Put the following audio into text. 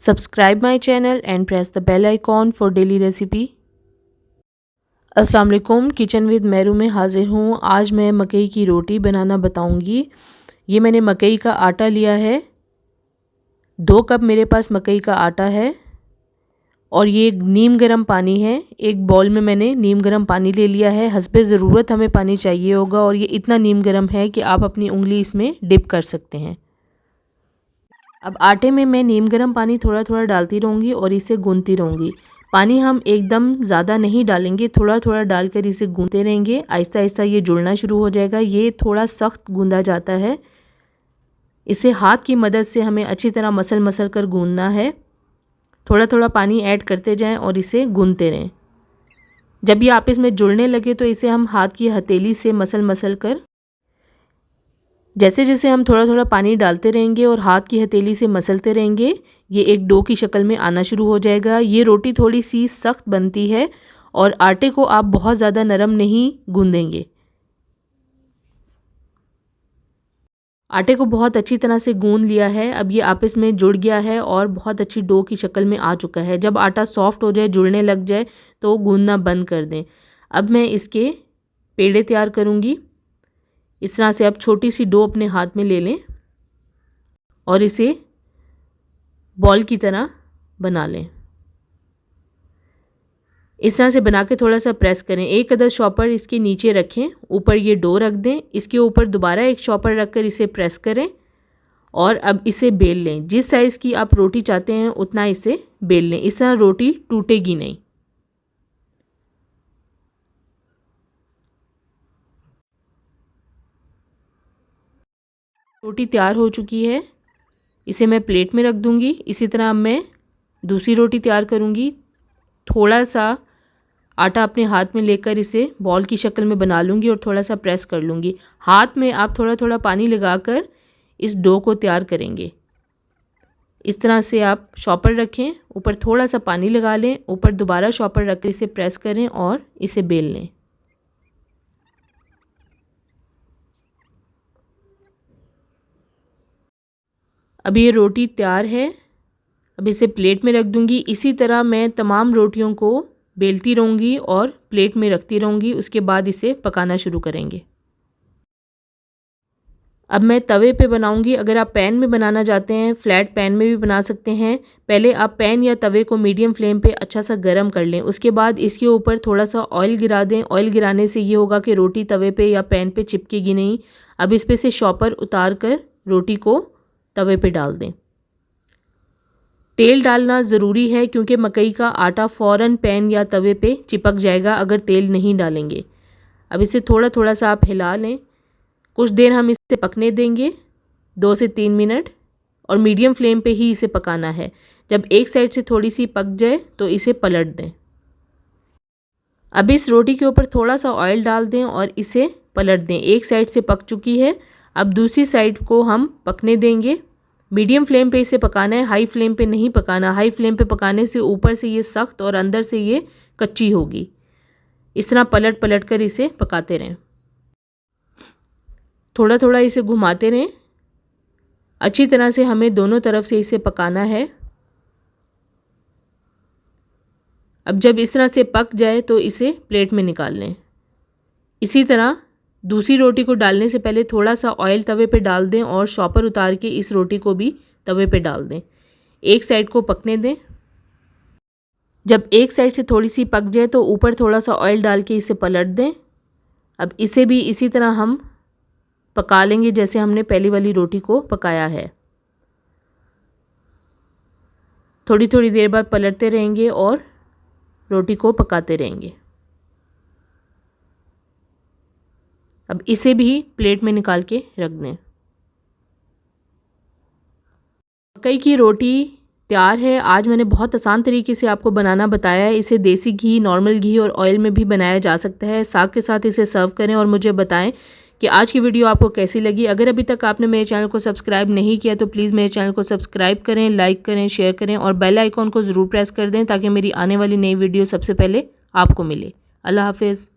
Subscribe my channel and press the bell icon for daily recipe। अस्सलाम वालेकुम, kitchen with Meru में हाज़िर हूँ। आज मैं मकई की रोटी बनाना बताऊँगी। ये मैंने मकई का आटा लिया है, 2 कप मेरे पास मकई का आटा है और ये नीम गर्म पानी है। एक बाउल में मैंने नीम गर्म पानी ले लिया है। हस्बे ज़रूरत हमें पानी चाहिए होगा और ये इतना नीम गर्म है कि आप अपनी उंगली इसमें डिप कर सकते हैं। अब आटे में मैं नीम गर्म पानी थोड़ा थोड़ा डालती रहूँगी और इसे गूंथती रहूँगी। पानी हम एकदम ज़्यादा नहीं डालेंगे, थोड़ा थोड़ा डालकर इसे गूंथते रहेंगे। आहिस्ता आहिस्ता ये जुड़ना शुरू हो जाएगा। ये थोड़ा सख्त गूंदा जाता है। इसे हाथ की मदद से हमें अच्छी तरह मसल कर गूंदना है। थोड़ा थोड़ा पानी ऐड करते जाएं और इसे गूंथते रहें। जब ये आपस में जुड़ने लगे तो इसे हम हाथ की हथेली से मसल कर, जैसे जैसे हम थोड़ा थोड़ा पानी डालते रहेंगे और हाथ की हथेली से मसलते रहेंगे, ये एक डो की शक्ल में आना शुरू हो जाएगा। ये रोटी थोड़ी सी सख्त बनती है और आटे को आप बहुत ज़्यादा नरम नहीं गूंदेंगे। आटे को बहुत अच्छी तरह से गूंद लिया है। अब ये आपस में जुड़ गया है और बहुत अच्छी डो की शक्ल में आ चुका है। जब आटा सॉफ्ट हो जाए, जुड़ने लग जाए तो गूंदना बंद कर दें। अब मैं इसके पेड़े तैयार करूँगी। इस तरह से अब छोटी सी डो अपने हाथ में ले लें और इसे बॉल की तरह बना लें। इस तरह से बना के थोड़ा सा प्रेस करें। एक अदद शॉपर इसके नीचे रखें, ऊपर ये डो रख दें। इसके ऊपर दोबारा एक शॉपर रखकर इसे प्रेस करें और अब इसे बेल लें। जिस साइज़ की आप रोटी चाहते हैं उतना इसे बेल लें। इस तरह रोटी टूटेगी नहीं। रोटी तैयार हो चुकी है, इसे मैं प्लेट में रख दूंगी। इसी तरह मैं दूसरी रोटी तैयार करूंगी। थोड़ा सा आटा अपने हाथ में लेकर इसे बॉल की शक्ल में बना लूँगी और थोड़ा सा प्रेस कर लूँगी। हाथ में आप थोड़ा थोड़ा पानी लगाकर इस डो को तैयार करेंगे। इस तरह से आप शॉपर रखें, ऊपर थोड़ा सा पानी लगा लें, ऊपर दोबारा शॉपर रख कर इसे प्रेस करें और इसे बेल लें। अब ये रोटी तैयार है। अब इसे प्लेट में रख दूंगी। इसी तरह मैं तमाम रोटियों को बेलती रहूँगी और प्लेट में रखती रहूँगी। उसके बाद इसे पकाना शुरू करेंगे। अब मैं तवे पे बनाऊँगी। अगर आप पैन में बनाना चाहते हैं, फ्लैट पैन में भी बना सकते हैं। पहले आप पैन या तवे को मीडियम फ्लेम पे अच्छा सा गर्म कर लें। उसके बाद इसके ऊपर थोड़ा सा ऑयल गिरा दें। ऑयल गिराने से ये होगा कि रोटी तवे पे या पैन पे चिपकेगी नहीं। अब इस पे से शॉपर उतार कर रोटी को तवे पे डाल दें। तेल डालना ज़रूरी है क्योंकि मकई का आटा फ़ौरन पैन या तवे पे चिपक जाएगा अगर तेल नहीं डालेंगे। अब इसे थोड़ा थोड़ा सा आप हिला लें। कुछ देर हम इसे पकने देंगे, 2 से 3 मिनट, और मीडियम फ्लेम पे ही इसे पकाना है। जब एक साइड से थोड़ी सी पक जाए तो इसे पलट दें। अब इस रोटी के ऊपर थोड़ा सा ऑयल डाल दें और इसे पलट दें। एक साइड से पक चुकी है, अब दूसरी साइड को हम पकने देंगे। मीडियम फ्लेम पे इसे पकाना है, हाई फ्लेम पे नहीं पकाना। हाई फ्लेम पे पकाने से ऊपर से ये सख्त और अंदर से ये कच्ची होगी। इस तरह पलट पलट कर इसे पकाते रहें। थोड़ा थोड़ा इसे घुमाते रहें। अच्छी तरह से हमें दोनों तरफ से इसे पकाना है। अब जब इस तरह से पक जाए तो इसे प्लेट में निकाल लें। इसी तरह दूसरी रोटी को डालने से पहले थोड़ा सा ऑयल तवे पे डाल दें और शॉपर उतार के इस रोटी को भी तवे पे डाल दें। एक साइड को पकने दें। जब एक साइड से थोड़ी सी पक जाए तो ऊपर थोड़ा सा ऑयल डाल के इसे पलट दें। अब इसे भी इसी तरह हम पका लेंगे जैसे हमने पहली वाली रोटी को पकाया है। थोड़ी थोड़ी देर बाद पलटते रहेंगे और रोटी को पकाते रहेंगे। अब इसे भी प्लेट में निकाल के रख दें। मकई की रोटी तैयार है। आज मैंने बहुत आसान तरीके से आपको बनाना बताया है। इसे देसी घी, नॉर्मल घी और ऑयल में भी बनाया जा सकता है। साग के साथ इसे सर्व करें और मुझे बताएं कि आज की वीडियो आपको कैसी लगी। अगर अभी तक आपने मेरे चैनल को सब्सक्राइब नहीं किया तो प्लीज़ मेरे चैनल को सब्सक्राइब करें, लाइक करें, शेयर करें और बेल आइकॉन को ज़रूर प्रेस कर दें ताकि मेरी आने वाली नई वीडियो सबसे पहले आपको मिले। अल्लाह हाफिज़।